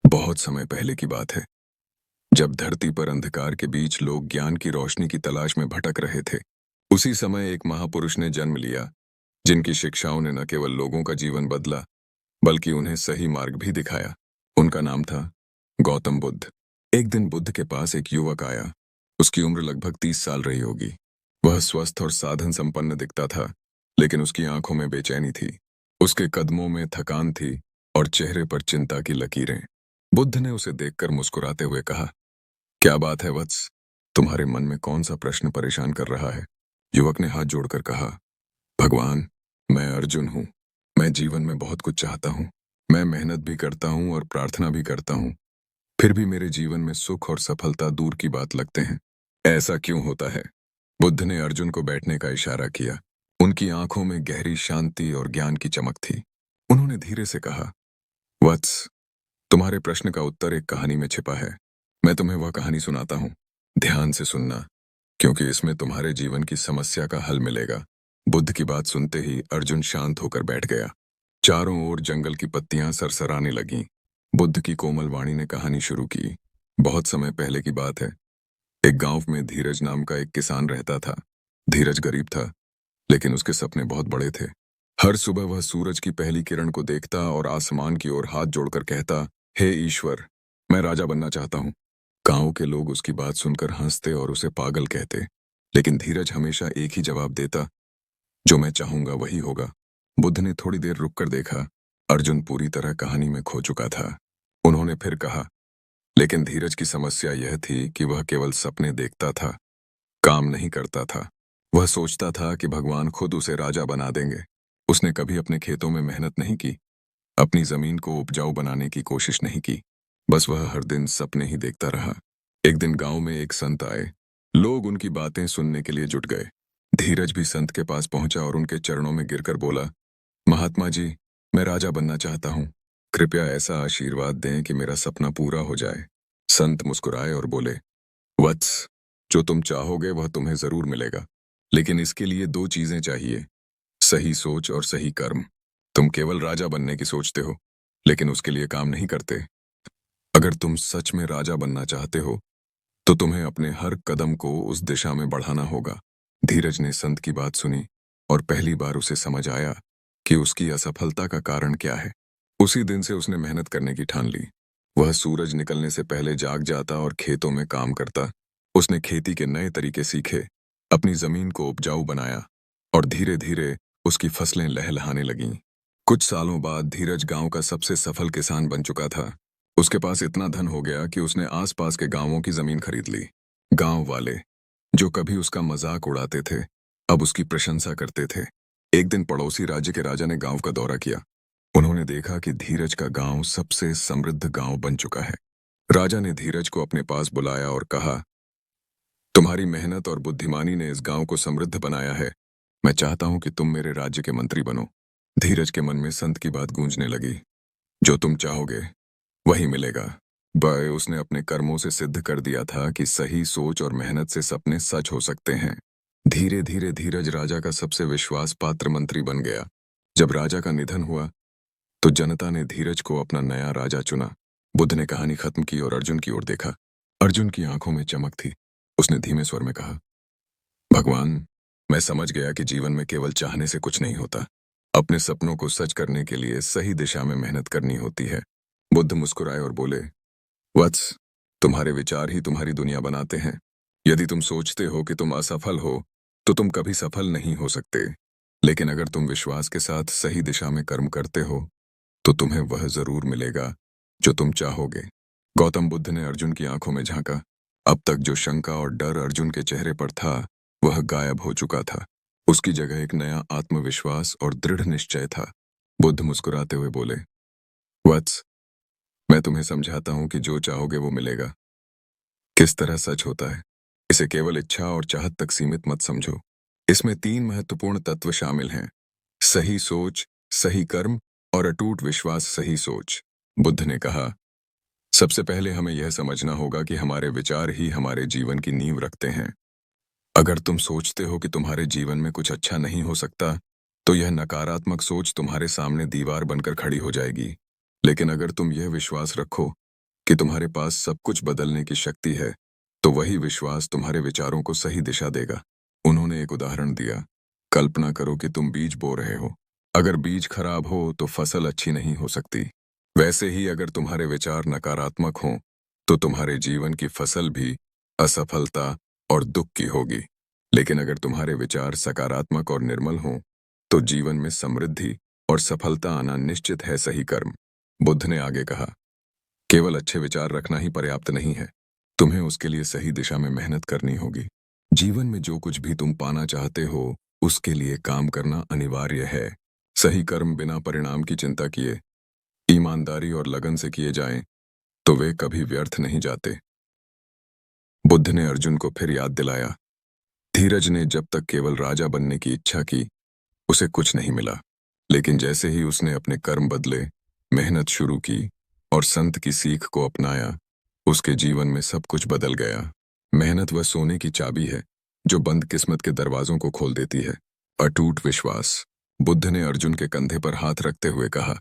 बहुत समय पहले की बात है, जब धरती पर अंधकार के बीच लोग ज्ञान की रोशनी की तलाश में भटक रहे थे। उसी समय एक महापुरुष ने जन्म लिया, जिनकी शिक्षाओं ने न केवल लोगों का जीवन बदला, बल्कि उन्हें सही मार्ग भी दिखाया। उनका नाम था गौतम बुद्ध। एक दिन बुद्ध के पास एक युवक आया। उसकी उम्र लगभग 30 साल रही होगी। वह स्वस्थ और साधन संपन्न दिखता था, लेकिन उसकी आंखों में बेचैनी थी। उसके कदमों में थकान थी और चेहरे पर चिंता की लकीरें। बुद्ध ने उसे देखकर मुस्कुराते हुए कहा, क्या बात है वत्स? तुम्हारे मन में कौन सा प्रश्न परेशान कर रहा है? युवक ने हाथ जोड़कर कहा, भगवान, मैं अर्जुन हूँ। मैं जीवन में बहुत कुछ चाहता हूँ। मैं मेहनत भी करता हूँ और प्रार्थना भी करता हूँ। फिर भी मेरे जीवन में सुख और सफलता दूर की बात लगते हैं। ऐसा क्यों होता है? बुद्ध ने अर्जुन को बैठने का इशारा किया। उनकी आंखों में गहरी शांति और ज्ञान की चमक थी। उन्होंने धीरे से कहा, वत्स, तुम्हारे प्रश्न का उत्तर एक कहानी में छिपा है। मैं तुम्हें वह कहानी सुनाता हूँ। ध्यान से सुनना, क्योंकि इसमें तुम्हारे जीवन की समस्या का हल मिलेगा। बुद्ध की बात सुनते ही अर्जुन शांत होकर बैठ गया। चारों ओर जंगल की पत्तियां सरसराने लगीं। बुद्ध की कोमल वाणी ने कहानी शुरू की। बहुत समय पहले की बात है। एक गांव में धीरज नाम का एक किसान रहता था। धीरज गरीब था, लेकिन उसके सपने बहुत बड़े थे। हर सुबह वह सूरज की पहली किरण को देखता और आसमान की ओर हाथ जोड़कर कहता, हे ईश्वर, मैं राजा बनना चाहता हूँ। गांव के लोग उसकी बात सुनकर हंसते और उसे पागल कहते, लेकिन धीरज हमेशा एक ही जवाब देता, जो मैं चाहूंगा वही होगा। बुद्ध ने थोड़ी देर रुककर देखा। अर्जुन पूरी तरह कहानी में खो चुका था। उन्होंने फिर कहा, लेकिन धीरज की समस्या यह थी कि वह केवल सपने देखता था, काम नहीं करता था। वह सोचता था कि भगवान खुद उसे राजा बना देंगे। उसने कभी अपने खेतों में मेहनत नहीं की, अपनी जमीन को उपजाऊ बनाने की कोशिश नहीं की। बस वह हर दिन सपने ही देखता रहा। एक दिन गांव में एक संत आए। लोग उनकी बातें सुनने के लिए जुट गए। धीरज भी संत के पास पहुंचा और उनके चरणों में गिरकर बोला, महात्मा जी, मैं राजा बनना चाहता हूँ। कृपया ऐसा आशीर्वाद दें कि मेरा सपना पूरा हो जाए। संत मुस्कुराए और बोले, वत्स, जो तुम चाहोगे वह तुम्हें जरूर मिलेगा, लेकिन इसके लिए दो चीजें चाहिए, सही सोच और सही कर्म। तुम केवल राजा बनने की सोचते हो, लेकिन उसके लिए काम नहीं करते। अगर तुम सच में राजा बनना चाहते हो, तो तुम्हें अपने हर कदम को उस दिशा में बढ़ाना होगा। धीरज ने संत की बात सुनी और पहली बार उसे समझ आया कि उसकी असफलता का कारण क्या है। उसी दिन से उसने मेहनत करने की ठान ली। वह सूरज निकलने से पहले जाग जाता और खेतों में काम करता। उसने खेती के नए तरीके सीखे, अपनी जमीन को उपजाऊ बनाया और धीरे धीरे उसकी फसलें लहलहाने लगीं। कुछ सालों बाद धीरज गांव का सबसे सफल किसान बन चुका था। उसके पास इतना धन हो गया कि उसने आसपास के गांवों की जमीन खरीद ली। गांव वाले, जो कभी उसका मजाक उड़ाते थे, अब उसकी प्रशंसा करते थे। एक दिन पड़ोसी राज्य के राजा ने गांव का दौरा किया। उन्होंने देखा कि धीरज का गांव सबसे समृद्ध गांव बन चुका है। राजा ने धीरज को अपने पास बुलाया और कहा, तुम्हारी मेहनत और बुद्धिमानी ने इस गांव को समृद्ध बनाया है। मैं चाहता हूं कि तुम मेरे राज्य के मंत्री बनो। धीरज के मन में संत की बात गूंजने लगी, जो तुम चाहोगे वही मिलेगा। बॉय, उसने अपने कर्मों से सिद्ध कर दिया था कि सही सोच और मेहनत से सपने सच हो सकते हैं। धीरे धीरे धीरज राजा का सबसे विश्वास पात्र मंत्री बन गया। जब राजा का निधन हुआ, तो जनता ने धीरज को अपना नया राजा चुना। बुद्ध ने कहानी खत्म की और अर्जुन की ओर देखा। अर्जुन की आंखों में चमक थी। उसने धीमे स्वर में कहा, भगवान, मैं समझ गया कि जीवन में केवल चाहने से कुछ नहीं होता। अपने सपनों को सच करने के लिए सही दिशा में मेहनत करनी होती है। बुद्ध मुस्कुराए और बोले, वत्स, तुम्हारे विचार ही तुम्हारी दुनिया बनाते हैं। यदि तुम सोचते हो कि तुम असफल हो, तो तुम कभी सफल नहीं हो सकते। लेकिन अगर तुम विश्वास के साथ सही दिशा में कर्म करते हो, तो तुम्हें वह जरूर मिलेगा जो तुम चाहोगे। गौतम बुद्ध ने अर्जुन की आंखों में झांका। अब तक जो शंका और डर अर्जुन के चेहरे पर था, वह गायब हो चुका था। उसकी जगह एक नया आत्मविश्वास और दृढ़ निश्चय था। बुद्ध मुस्कुराते हुए बोले, वत्स, मैं तुम्हें समझाता हूं कि जो चाहोगे वो मिलेगा। किस तरह सच होता है, इसे केवल इच्छा और चाहत तक सीमित मत समझो। इसमें 3 महत्वपूर्ण तत्व शामिल हैं, सही सोच, सही कर्म और अटूट विश्वास। सही सोच, बुद्ध ने कहा, सबसे पहले हमें यह समझना होगा कि हमारे विचार ही हमारे जीवन की नींव रखते हैं। अगर तुम सोचते हो कि तुम्हारे जीवन में कुछ अच्छा नहीं हो सकता, तो यह नकारात्मक सोच तुम्हारे सामने दीवार बनकर खड़ी हो जाएगी। लेकिन अगर तुम यह विश्वास रखो कि तुम्हारे पास सब कुछ बदलने की शक्ति है, तो वही विश्वास तुम्हारे विचारों को सही दिशा देगा। उन्होंने एक उदाहरण दिया। कल्पना करो कि तुम बीज बो रहे हो। अगर बीज खराब हो तो फसल अच्छी नहीं हो सकती। वैसे ही अगर तुम्हारे विचार नकारात्मक हों, तो तुम्हारे जीवन की फसल भी असफलता और दुख की होगी। लेकिन अगर तुम्हारे विचार सकारात्मक और निर्मल हों, तो जीवन में समृद्धि और सफलता आना निश्चित है। सही कर्म। बुद्ध ने आगे कहा, केवल अच्छे विचार रखना ही पर्याप्त नहीं है, तुम्हें उसके लिए सही दिशा में मेहनत करनी होगी। जीवन में जो कुछ भी तुम पाना चाहते हो, उसके लिए काम करना अनिवार्य है। सही कर्म बिना परिणाम की चिंता किए, ईमानदारी और लगन से किए जाएं, तो वे कभी व्यर्थ नहीं जाते। बुद्ध ने अर्जुन को फिर याद दिलाया, धीरज ने जब तक केवल राजा बनने की इच्छा की, उसे कुछ नहीं मिला। लेकिन जैसे ही उसने अपने कर्म बदले, मेहनत शुरू की और संत की सीख को अपनाया, उसके जीवन में सब कुछ बदल गया। मेहनत वह सोने की चाबी है जो बंद किस्मत के दरवाजों को खोल देती है। अटूट विश्वास। बुद्ध ने अर्जुन के कंधे पर हाथ रखते हुए कहा,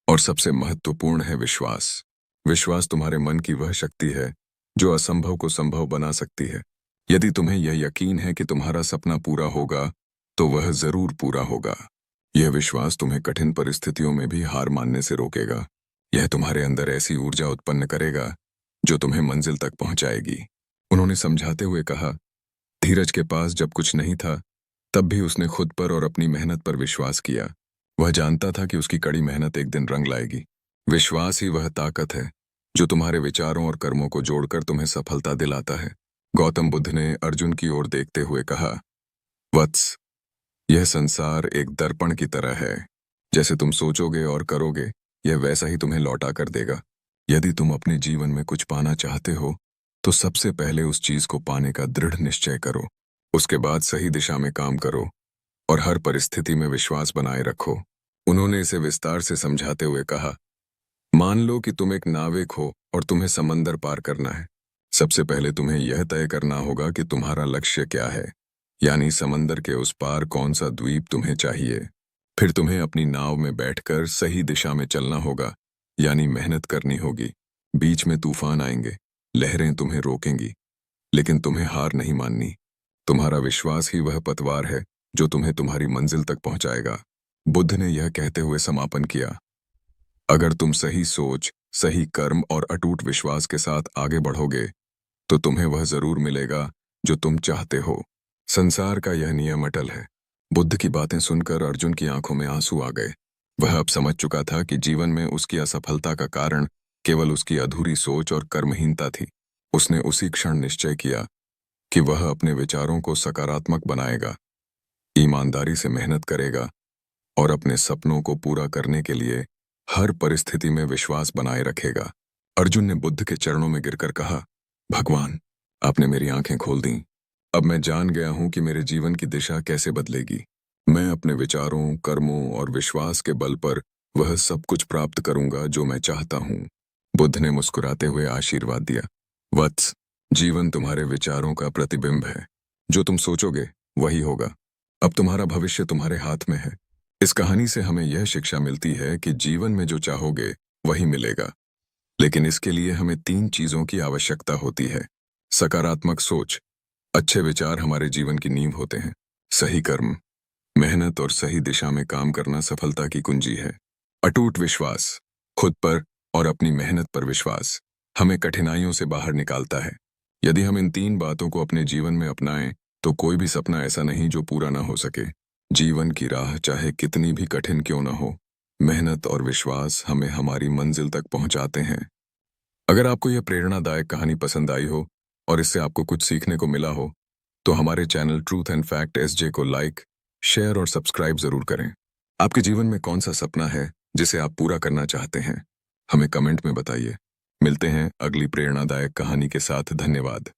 और सबसे महत्वपूर्ण है विश्वास। विश्वास तुम्हारे मन की वह शक्ति है जो असंभव को संभव बना सकती है। यदि तुम्हें यह यकीन है कि तुम्हारा सपना पूरा होगा, तो वह जरूर पूरा होगा। यह विश्वास तुम्हें कठिन परिस्थितियों में भी हार मानने से रोकेगा। यह तुम्हारे अंदर ऐसी ऊर्जा उत्पन्न करेगा जो तुम्हें मंजिल तक पहुंचाएगी। उन्होंने समझाते हुए कहा, धीरज के पास जब कुछ नहीं था, तब भी उसने खुद पर और अपनी मेहनत पर विश्वास किया। वह जानता था कि उसकी कड़ी मेहनत एक दिन रंग लाएगी। विश्वास ही वह ताकत है जो तुम्हारे विचारों और कर्मों को जोड़कर तुम्हें सफलता दिलाता है। गौतम बुद्ध ने अर्जुन की ओर देखते हुए कहा, वत्स, यह संसार एक दर्पण की तरह है। जैसे तुम सोचोगे और करोगे, यह वैसा ही तुम्हें लौटा कर देगा। यदि तुम अपने जीवन में कुछ पाना चाहते हो, तो सबसे पहले उस चीज को पाने का दृढ़ निश्चय करो। उसके बाद सही दिशा में काम करो और हर परिस्थिति में विश्वास बनाए रखो। उन्होंने इसे विस्तार से समझाते हुए कहा, मान लो कि तुम एक नाविक हो और तुम्हें समंदर पार करना है। सबसे पहले तुम्हें यह तय करना होगा कि तुम्हारा लक्ष्य क्या है, यानी समंदर के उस पार कौन सा द्वीप तुम्हें चाहिए। फिर तुम्हें अपनी नाव में बैठकर सही दिशा में चलना होगा, यानी मेहनत करनी होगी। बीच में तूफान आएंगे, लहरें तुम्हें रोकेंगी, लेकिन तुम्हें हार नहीं माननी। तुम्हारा विश्वास ही वह पतवार है जो तुम्हें तुम्हारी मंजिल तक पहुंचाएगा। बुद्ध ने यह कहते हुए समापन किया, अगर तुम सही सोच, सही कर्म और अटूट विश्वास के साथ आगे बढ़ोगे, तो तुम्हें वह जरूर मिलेगा जो तुम चाहते हो। संसार का यह नियम अटल है। बुद्ध की बातें सुनकर अर्जुन की आंखों में आंसू आ गए। वह अब समझ चुका था कि जीवन में उसकी असफलता का कारण केवल उसकी अधूरी सोच और कर्महीनता थी। उसने उसी क्षण निश्चय किया कि वह अपने विचारों को सकारात्मक बनाएगा, ईमानदारी से मेहनत करेगा और अपने सपनों को पूरा करने के लिए हर परिस्थिति में विश्वास बनाए रखेगा। अर्जुन ने बुद्ध के चरणों में गिरकर कहा, भगवान, आपने मेरी आंखें खोल दी। अब मैं जान गया हूं कि मेरे जीवन की दिशा कैसे बदलेगी। मैं अपने विचारों, कर्मों और विश्वास के बल पर वह सब कुछ प्राप्त करूंगा जो मैं चाहता हूं। बुद्ध ने मुस्कुराते हुए आशीर्वाद दिया, वत्स, जीवन तुम्हारे विचारों का प्रतिबिंब है। जो तुम सोचोगे वही होगा। अब तुम्हारा भविष्य तुम्हारे हाथ में है। इस कहानी से हमें यह शिक्षा मिलती है कि जीवन में जो चाहोगे वही मिलेगा, लेकिन इसके लिए हमें 3 चीजों की आवश्यकता होती है। सकारात्मक सोच, अच्छे विचार हमारे जीवन की नींव होते हैं। सही कर्म, मेहनत और सही दिशा में काम करना सफलता की कुंजी है। अटूट विश्वास, खुद पर और अपनी मेहनत पर विश्वास हमें कठिनाइयों से बाहर निकालता है। यदि हम इन 3 बातों को अपने जीवन में अपनाएं, तो कोई भी सपना ऐसा नहीं जो पूरा ना हो सके। जीवन की राह चाहे कितनी भी कठिन क्यों ना हो, मेहनत और विश्वास हमें हमारी मंजिल तक पहुंचाते हैं। अगर आपको यह प्रेरणादायक कहानी पसंद आई हो और इससे आपको कुछ सीखने को मिला हो, तो हमारे channel truth and fact SJ को लाइक, शेयर और सब्सक्राइब जरूर करें। आपके जीवन में कौन सा सपना है जिसे आप पूरा करना चाहते हैं, हमें कमेंट में बताइए। मिलते हैं अगली प्रेरणादायक कहानी के साथ। धन्यवाद।